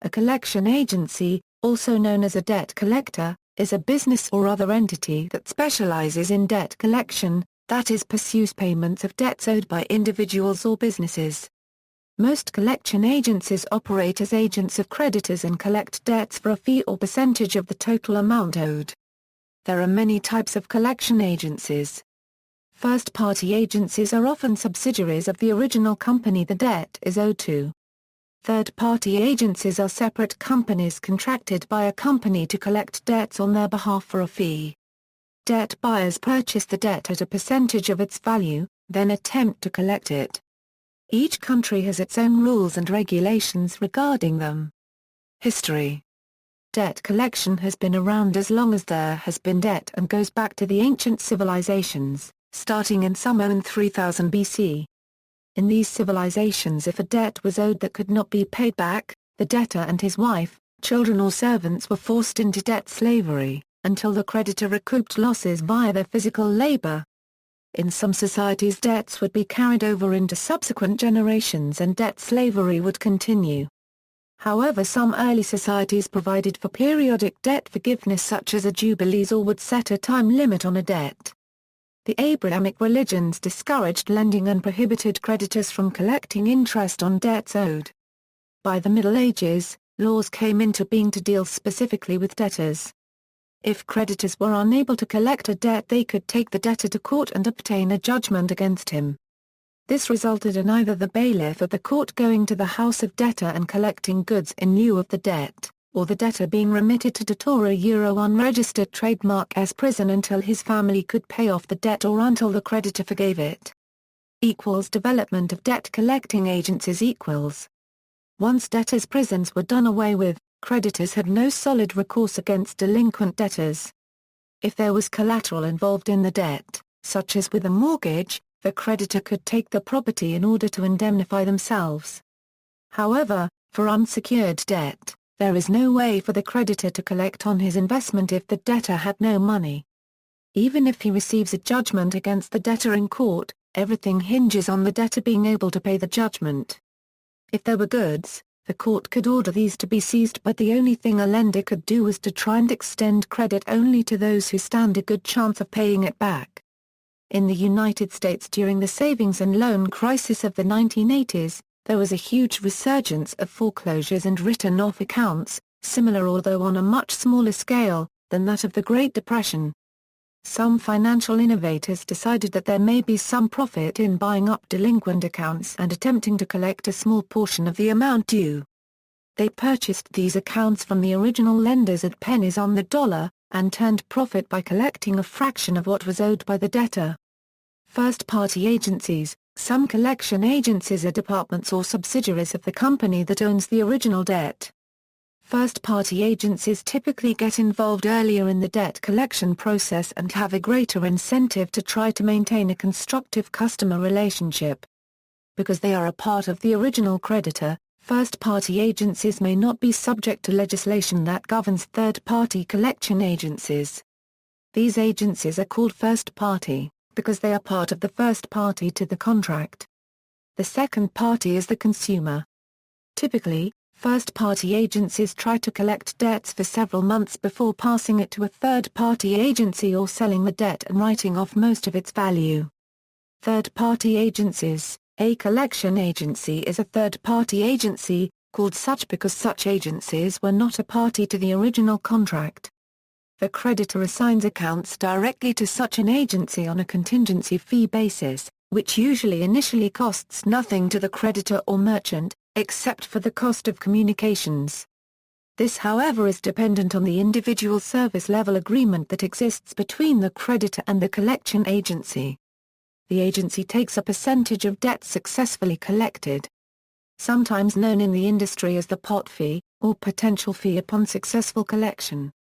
A collection agency, also known as a debt collector, is a business or other entity that specializes in debt collection, that is, pursues payments of debts owed by individuals or businesses. Most collection agencies operate as agents of creditors and collect debts for a fee or percentage of the total amount owed. There are many types of collection agencies. First-party agencies are often subsidiaries of the original company the debt is owed to. Third-party agencies are separate companies contracted by a company to collect debts on their behalf for a fee. Debt buyers purchase the debt at a percentage of its value, then attempt to collect it. Each country has its own rules and regulations regarding them. History. Debt collection has been around as long as there has been debt and goes back to the ancient civilizations, starting in Sumer in 3000 BC. In these civilizations, if a debt was owed that could not be paid back, the debtor and his wife, children or servants were forced into debt slavery, until the creditor recouped losses via their physical labor. In some societies, debts would be carried over into subsequent generations and debt slavery would continue. However, some early societies provided for periodic debt forgiveness such as a jubilees or would set a time limit on a debt. The Abrahamic religions discouraged lending and prohibited creditors from collecting interest on debts owed. By the Middle Ages, laws came into being to deal specifically with debtors. If creditors were unable to collect a debt, they could take the debtor to court and obtain a judgment against him. This resulted in either the bailiff of the court going to the house of debtor and collecting goods in lieu of the debt, or the debtor being remitted to Euro unregistered trademark as prison until his family could pay off the debt or until the creditor forgave it. Development of debt collecting agencies equals. Once debtors' prisons were done away with, creditors had no solid recourse against delinquent debtors. If there was collateral involved in the debt, such as with a mortgage, the creditor could take the property in order to indemnify themselves. However, for unsecured debt, there is no way for the creditor to collect on his investment if the debtor had no money. Even if he receives a judgment against the debtor in court, everything hinges on the debtor being able to pay the judgment. If there were goods, the court could order these to be seized, but the only thing a lender could do was to try and extend credit only to those who stand a good chance of paying it back. In the United States during the savings and loan crisis of the 1980s, there was a huge resurgence of foreclosures and written-off accounts, similar although on a much smaller scale, than that of the Great Depression. Some financial innovators decided that there may be some profit in buying up delinquent accounts and attempting to collect a small portion of the amount due. They purchased these accounts from the original lenders at pennies on the dollar, and turned profit by collecting a fraction of what was owed by the debtor. First-party agencies. Some collection agencies are departments or subsidiaries of the company that owns the original debt. First-party agencies typically get involved earlier in the debt collection process and have a greater incentive to try to maintain a constructive customer relationship. Because they are a part of the original creditor, first-party agencies may not be subject to legislation that governs third-party collection agencies. These agencies are called first-party because they are part of the first party to the contract. The second party is the consumer. Typically, first-party agencies try to collect debts for several months before passing it to a third-party agency or selling the debt and writing off most of its value. Third-party agencies. A collection agency is a third-party agency, called such because such agencies were not a party to the original contract. The creditor assigns accounts directly to such an agency on a contingency fee basis, which usually initially costs nothing to the creditor or merchant, except for the cost of communications. This, however, is dependent on the individual service level agreement that exists between the creditor and the collection agency. The agency takes a percentage of debt successfully collected. Sometimes known in the industry as the pot fee, or potential fee upon successful collection.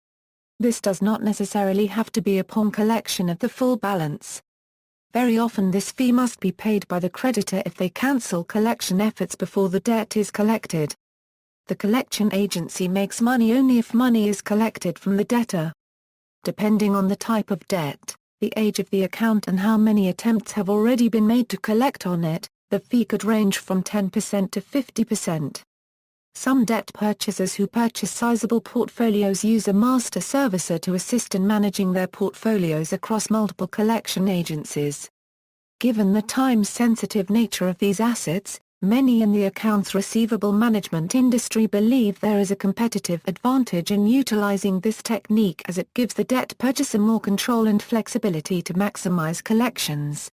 This does not necessarily have to be upon collection of the full balance. Very often this fee must be paid by the creditor if they cancel collection efforts before the debt is collected. The collection agency makes money only if money is collected from the debtor. Depending on the type of debt, the age of the account and how many attempts have already been made to collect on it, the fee could range from 10% to 50%. Some debt purchasers who purchase sizable portfolios use a master servicer to assist in managing their portfolios across multiple collection agencies. Given the time-sensitive nature of these assets, many in the accounts receivable management industry believe there is a competitive advantage in utilizing this technique as it gives the debt purchaser more control and flexibility to maximize collections.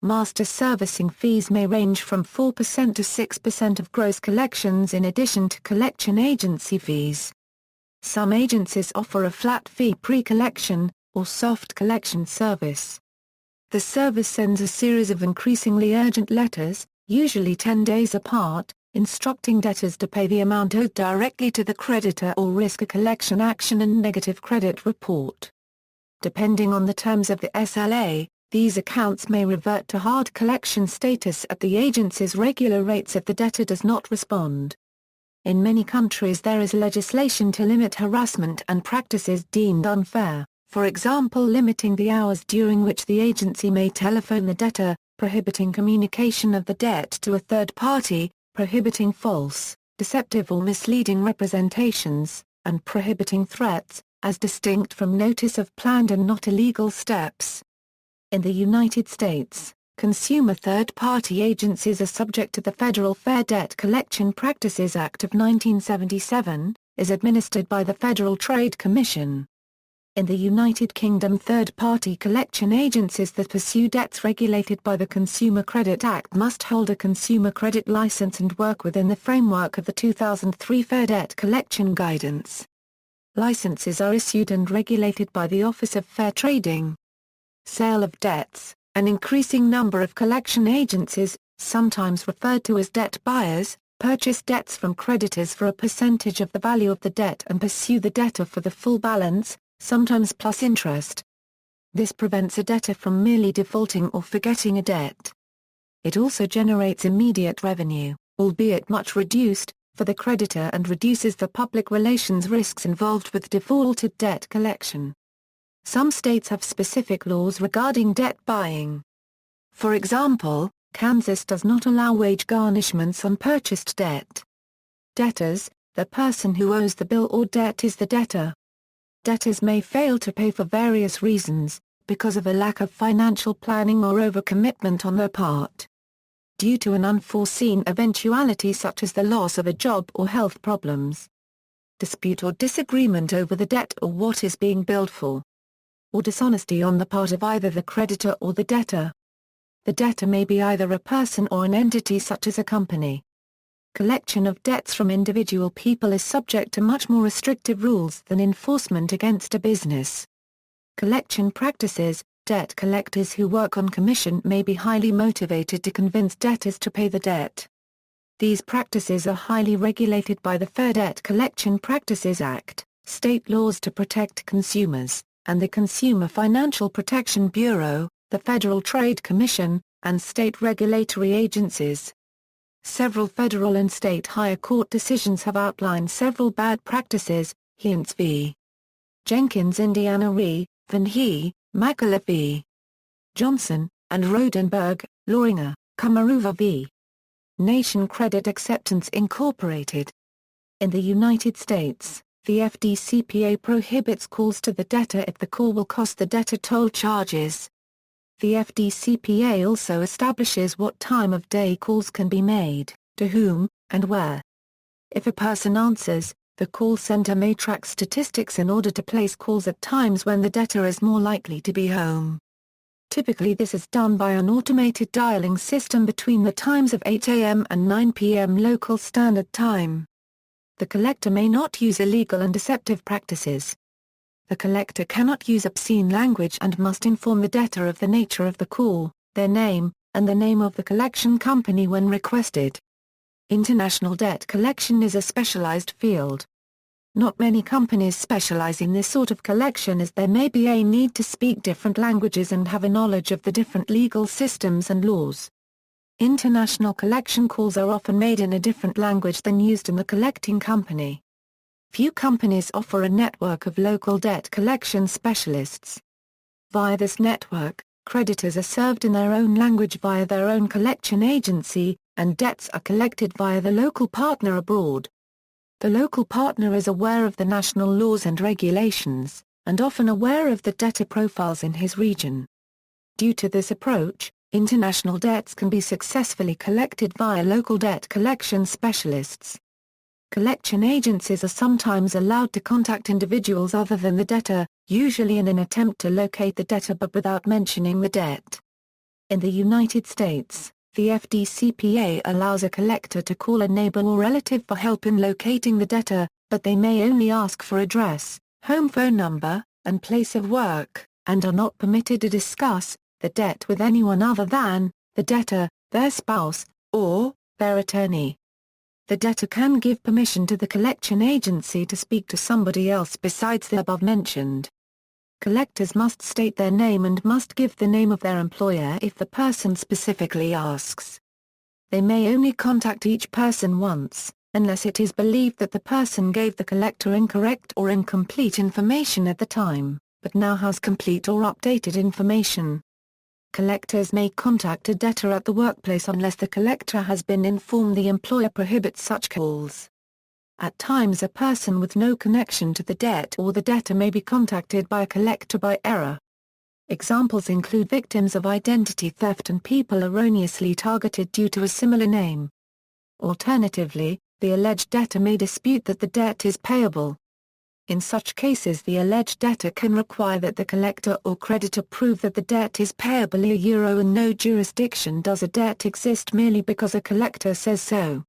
Master servicing fees may range from 4% to 6% of gross collections in addition to collection agency fees. Some agencies offer a flat fee pre-collection, or soft collection service. The service sends a series of increasingly urgent letters, usually 10 days apart, instructing debtors to pay the amount owed directly to the creditor or risk a collection action and negative credit report. Depending on the terms of the SLA, these accounts may revert to hard collection status at the agency's regular rates if the debtor does not respond. In many countries there is legislation to limit harassment and practices deemed unfair, for example limiting the hours during which the agency may telephone the debtor, prohibiting communication of the debt to a third party, prohibiting false, deceptive or misleading representations, and prohibiting threats, as distinct from notice of planned and not illegal steps. In the United States, consumer third-party agencies are subject to the Federal Fair Debt Collection Practices Act of 1977, is administered by the Federal Trade Commission. In the United Kingdom, third-party collection agencies that pursue debts regulated by the Consumer Credit Act must hold a consumer credit license and work within the framework of the 2003 Fair Debt Collection Guidance. Licenses are issued and regulated by the Office of Fair Trading. Sale of debts. An increasing number of collection agencies, sometimes referred to as debt buyers, purchase debts from creditors for a percentage of the value of the debt and pursue the debtor for the full balance, sometimes plus interest. This prevents a debtor from merely defaulting or forgetting a debt. It also generates immediate revenue, albeit much reduced, for the creditor and reduces the public relations risks involved with defaulted debt collection. Some states have specific laws regarding debt buying. For example, Kansas does not allow wage garnishments on purchased debt. Debtors. The person who owes the bill or debt is the debtor. Debtors may fail to pay for various reasons, because of a lack of financial planning or overcommitment on their part. Due to an unforeseen eventuality such as the loss of a job or health problems. Dispute or disagreement over the debt or what is being billed for. Or dishonesty on the part of either the creditor or the debtor. The debtor may be either a person or an entity such as a company. Collection of debts from individual people is subject to much more restrictive rules than enforcement against a business. Collection practices. Debt collectors who work on commission may be highly motivated to convince debtors to pay the debt. These practices are highly regulated by the Fair Debt Collection Practices Act, state laws to protect consumers, and the Consumer Financial Protection Bureau, the Federal Trade Commission, and state regulatory agencies. Several federal and state higher court decisions have outlined several bad practices, Hintz v. Jenkins, Indiana re. Van He, McAuliffe v. Johnson, and Rodenberg, Loringer, Kamaruva v. Nation Credit Acceptance Incorporated. In the United States, the FDCPA prohibits calls to the debtor if the call will cost the debtor toll charges. The FDCPA also establishes what time of day calls can be made, to whom, and where. If a person answers, the call center may track statistics in order to place calls at times when the debtor is more likely to be home. Typically this is done by an automated dialing system between the times of 8 a.m. and 9 p.m. local standard time. The collector may not use illegal and deceptive practices. The collector cannot use obscene language and must inform the debtor of the nature of the call, their name, and the name of the collection company when requested. International debt collection is a specialized field. Not many companies specialize in this sort of collection as there may be a need to speak different languages and have a knowledge of the different legal systems and laws. International collection calls are often made in a different language than used in the collecting company. Few companies offer a network of local debt collection specialists. Via this network, creditors are served in their own language via their own collection agency, and debts are collected via the local partner abroad. The local partner is aware of the national laws and regulations, and often aware of the debtor profiles in his region. Due to this approach, international debts can be successfully collected via local debt collection specialists. Collection agencies are sometimes allowed to contact individuals other than the debtor, usually in an attempt to locate the debtor but without mentioning the debt. In the United States, the FDCPA allows a collector to call a neighbor or relative for help in locating the debtor, but they may only ask for address, home phone number, and place of work, and are not permitted to discuss the debt with anyone other than the debtor, their spouse, or their attorney. The debtor can give permission to the collection agency to speak to somebody else besides the above-mentioned. Collectors must state their name and must give the name of their employer if the person specifically asks. They may only contact each person once, unless it is believed that the person gave the collector incorrect or incomplete information at the time, but now has complete or updated information. Collectors may contact a debtor at the workplace unless the collector has been informed the employer prohibits such calls. At times a person with no connection to the debt or the debtor may be contacted by a collector by error. Examples include victims of identity theft and people erroneously targeted due to a similar name. Alternatively, the alleged debtor may dispute that the debt is payable. In such cases the alleged debtor can require that the collector or creditor prove that the debt is payable. In no jurisdiction does a debt exist merely because a collector says so.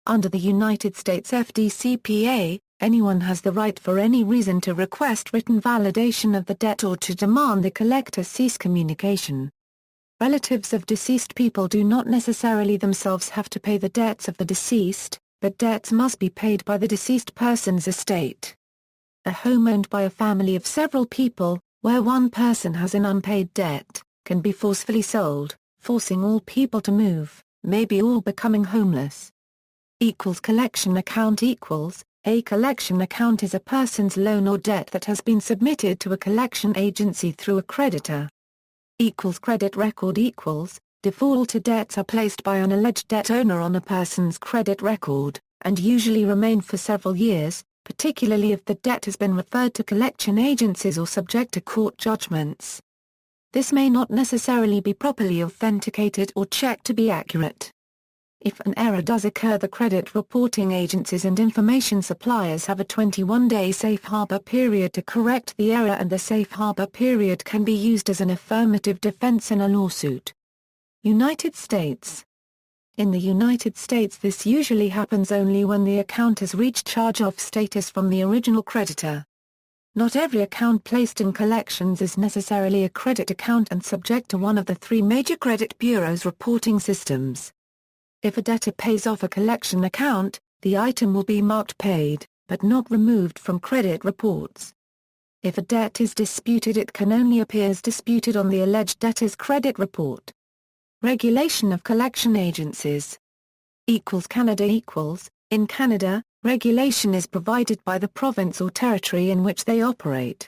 Under the United States FDCPA, anyone has the right for any reason to request written validation of the debt or to demand the collector cease communication. Relatives of deceased people do not necessarily themselves have to pay the debts of the deceased, but debts must be paid by the deceased person's estate. A home owned by a family of several people, where one person has an unpaid debt, can be forcefully sold, forcing all people to move, maybe all becoming homeless. Collection account equals, a collection account is a person's loan or debt that has been submitted to a collection agency through a creditor. Credit record equals, defaulted debts are placed by an alleged debt owner on a person's credit record, and usually remain for several years, particularly if the debt has been referred to collection agencies or subject to court judgments. This may not necessarily be properly authenticated or checked to be accurate. If an error does occur, the credit reporting agencies and information suppliers have a 21-day safe harbor period to correct the error, and the safe harbor period can be used as an affirmative defense in a lawsuit. United States. In the United States, this usually happens only when the account has reached charge-off status from the original creditor. Not every account placed in collections is necessarily a credit account and subject to one of the three major credit bureaus' reporting systems. If a debtor pays off a collection account, the item will be marked paid, but not removed from credit reports. If a debt is disputed, it can only appear as disputed on the alleged debtor's credit report. Regulation of collection agencies. Canada equals, in Canada, regulation is provided by the province or territory in which they operate.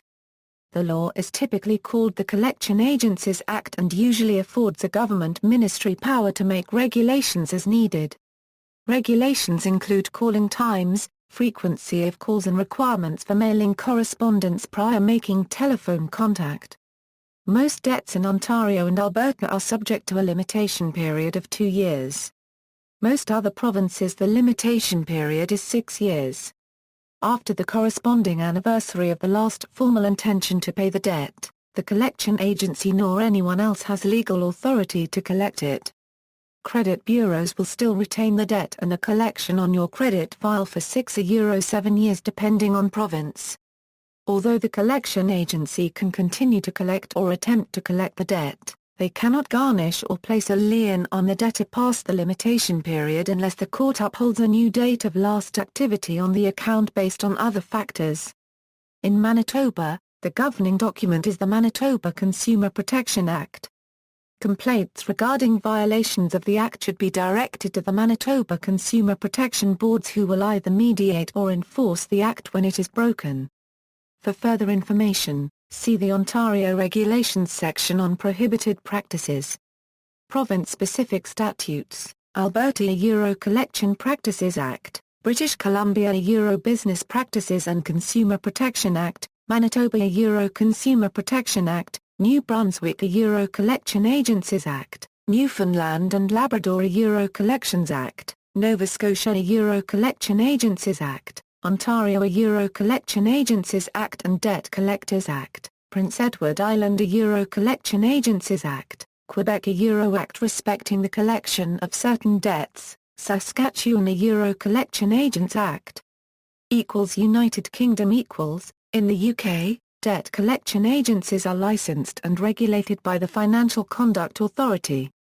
The law is typically called the Collection Agencies Act and usually affords a government ministry power to make regulations as needed. Regulations include calling times, frequency of calls and requirements for mailing correspondence prior making telephone contact. Most debts in Ontario and Alberta are subject to a limitation period of 2 years. Most other provinces the limitation period is 6 years. After the corresponding anniversary of the last formal intention to pay the debt, the collection agency nor anyone else has legal authority to collect it. Credit bureaus will still retain the debt and a collection on your credit file for 6 or 7 years depending on province. Although the collection agency can continue to collect or attempt to collect the debt, they cannot garnish or place a lien on the debtor past the limitation period unless the court upholds a new date of last activity on the account based on other factors. In Manitoba, the governing document is the Manitoba Consumer Protection Act. Complaints regarding violations of the Act should be directed to the Manitoba Consumer Protection Boards, who will either mediate or enforce the Act when it is broken. For further information, see the Ontario Regulations section on prohibited practices. Province-specific statutes, Alberta Collection Practices Act, British Columbia Euro Business Practices and Consumer Protection Act, Manitoba Euro Consumer Protection Act, New Brunswick Euro Collection Agencies Act, Newfoundland and Labrador Euro Collections Act, Nova Scotia Euro Collection Agencies Act, Ontario Euro Collection Agencies Act and Debt Collectors Act, Prince Edward Island Euro Collection Agencies Act, Quebec Euro Act respecting the collection of certain debts, Saskatchewan Euro Collection Agents Act. United Kingdom in the UK, debt collection agencies are licensed and regulated by the Financial Conduct Authority.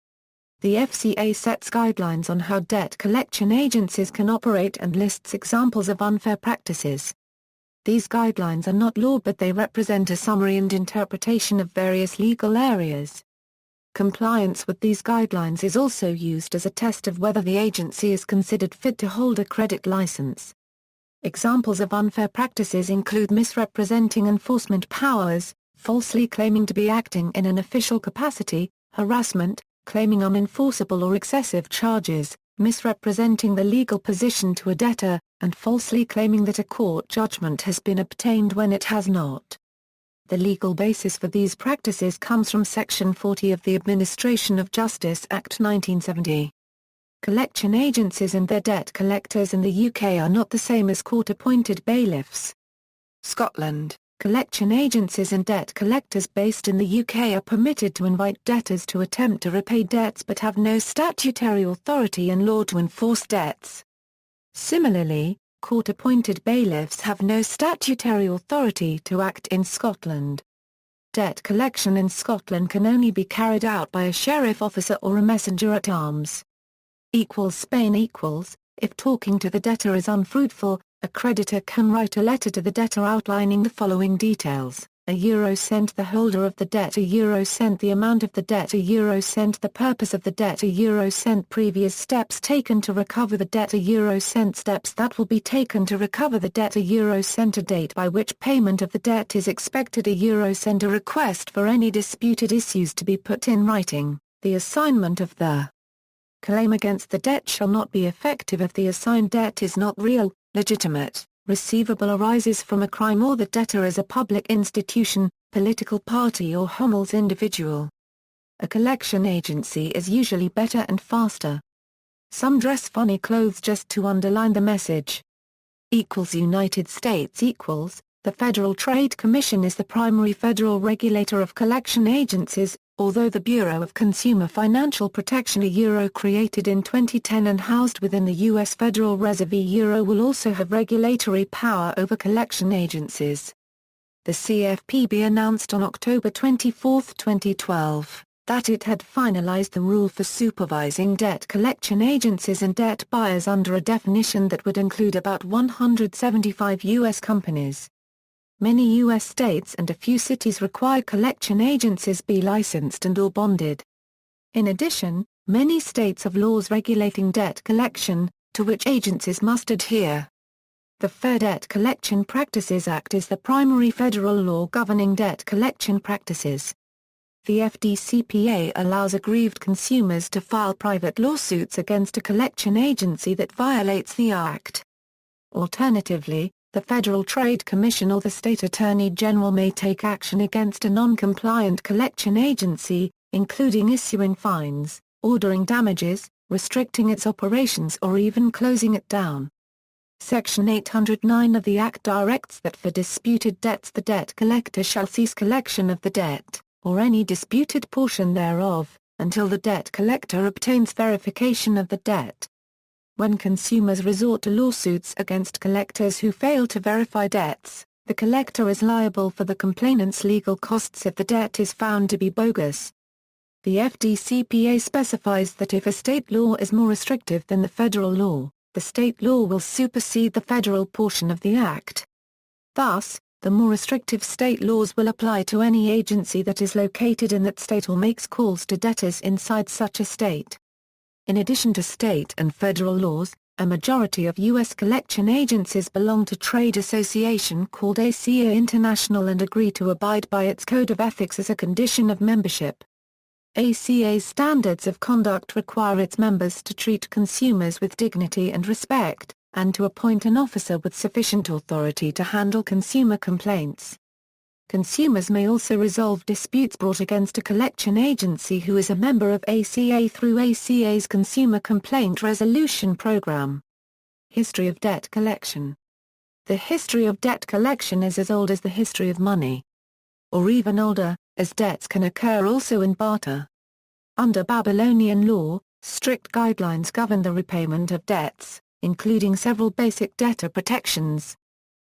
The FCA sets guidelines on how debt collection agencies can operate and lists examples of unfair practices. These guidelines are not law, but they represent a summary and interpretation of various legal areas. Compliance with these guidelines is also used as a test of whether the agency is considered fit to hold a credit license. Examples of unfair practices include misrepresenting enforcement powers, falsely claiming to be acting in an official capacity, harassment, claiming unenforceable or excessive charges, misrepresenting the legal position to a debtor, and falsely claiming that a court judgment has been obtained when it has not. The legal basis for these practices comes from Section 40 of the Administration of Justice Act 1970. Collection agencies and their debt collectors in the UK are not the same as court-appointed bailiffs. Scotland, collection agencies and debt collectors based in the UK are permitted to invite debtors to attempt to repay debts but have no statutory authority in law to enforce debts. Similarly, court-appointed bailiffs have no statutory authority to act in Scotland. Debt collection in Scotland can only be carried out by a sheriff officer or a messenger-at-arms. Spain If talking to the debtor is unfruitful, a creditor can write a letter to the debtor outlining the following details: €1 the holder of the debt, €1 the amount of the debt, €1 the purpose of the debt, €1 previous steps taken to recover the debt, €1 steps that will be taken to recover the debt, €1 a date by which payment of the debt is expected, €1 a request for any disputed issues to be put in writing. The assignment of the claim against the debt shall not be effective if the assigned debt is not real, legitimate, receivable, arises from a crime, or the debtor is a public institution, political party or homeless individual. A collection agency is usually better and faster. Some dress funny clothes just to underline the message. United States The Federal Trade Commission is the primary federal regulator of collection agencies, although the Bureau of Consumer Financial Protection created in 2010 and housed within the U.S. Federal Reserve will also have regulatory power over collection agencies. The CFPB announced on October 24, 2012, that it had finalized the rule for supervising debt collection agencies and debt buyers under a definition that would include about 175 U.S. companies. Many U.S. states and a few cities require collection agencies be licensed and/or bonded. In addition, many states have laws regulating debt collection, to which agencies must adhere. The Fair Debt Collection Practices Act is the primary federal law governing debt collection practices. The FDCPA allows aggrieved consumers to file private lawsuits against a collection agency that violates the Act. Alternatively, the Federal Trade Commission or the State Attorney General may take action against a non-compliant collection agency, including issuing fines, ordering damages, restricting its operations, or even closing it down. Section 809 of the Act directs that for disputed debts the debt collector shall cease collection of the debt, or any disputed portion thereof, until the debt collector obtains verification of the debt. When consumers resort to lawsuits against collectors who fail to verify debts, the collector is liable for the complainant's legal costs if the debt is found to be bogus. The FDCPA specifies that if a state law is more restrictive than the federal law, the state law will supersede the federal portion of the Act. Thus, the more restrictive state laws will apply to any agency that is located in that state or makes calls to debtors inside such a state. In addition to state and federal laws, a majority of U.S. collection agencies belong to trade association called ACA International and agree to abide by its code of ethics as a condition of membership. ACA's standards of conduct require its members to treat consumers with dignity and respect, and to appoint an officer with sufficient authority to handle consumer complaints. Consumers may also resolve disputes brought against a collection agency who is a member of ACA through ACA's Consumer Complaint Resolution Program. History of debt collection. The history of debt collection is as old as the history of money. Or even older, as debts can occur also in barter. Under Babylonian law, strict guidelines govern the repayment of debts, including several basic debtor protections.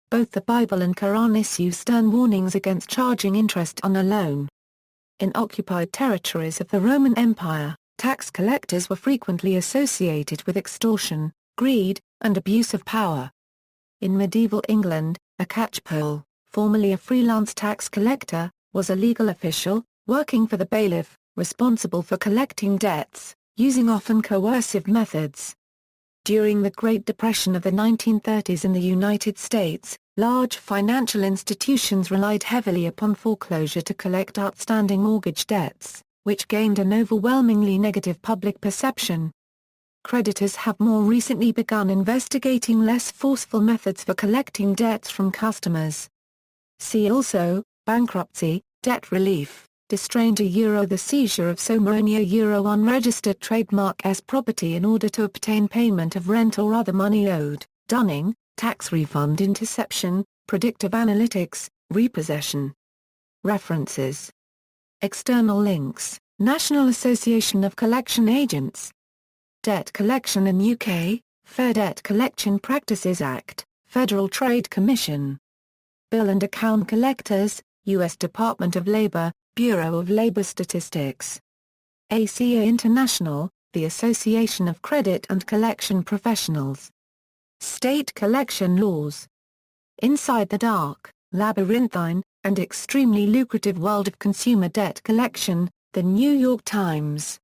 Both the Bible and Quran issue stern warnings against charging interest on a loan. In occupied territories of the Roman Empire, tax collectors were frequently associated with extortion, greed, and abuse of power. In medieval England, a catchpole, formerly a freelance tax collector, was a legal official, working for the bailiff, responsible for collecting debts, using often coercive methods. During the Great Depression of the 1930s in the United States, large financial institutions relied heavily upon foreclosure to collect outstanding mortgage debts, which gained an overwhelmingly negative public perception. Creditors have more recently begun investigating less forceful methods for collecting debts from customers. See also, bankruptcy, debt relief, distraint the seizure of Somaronia unregistered trademark as property in order to obtain payment of rent or other money owed, dunning, tax refund interception, predictive analytics, repossession. References. External links, National Association of Collection Agents. Debt Collection in UK, Fair Debt Collection Practices Act, Federal Trade Commission. Bill and Account Collectors, U.S. Department of Labor, Bureau of Labor Statistics. ACA International, the Association of Credit and Collection Professionals. State collection laws. Inside the dark, labyrinthine, and extremely lucrative world of consumer debt collection, The New York Times.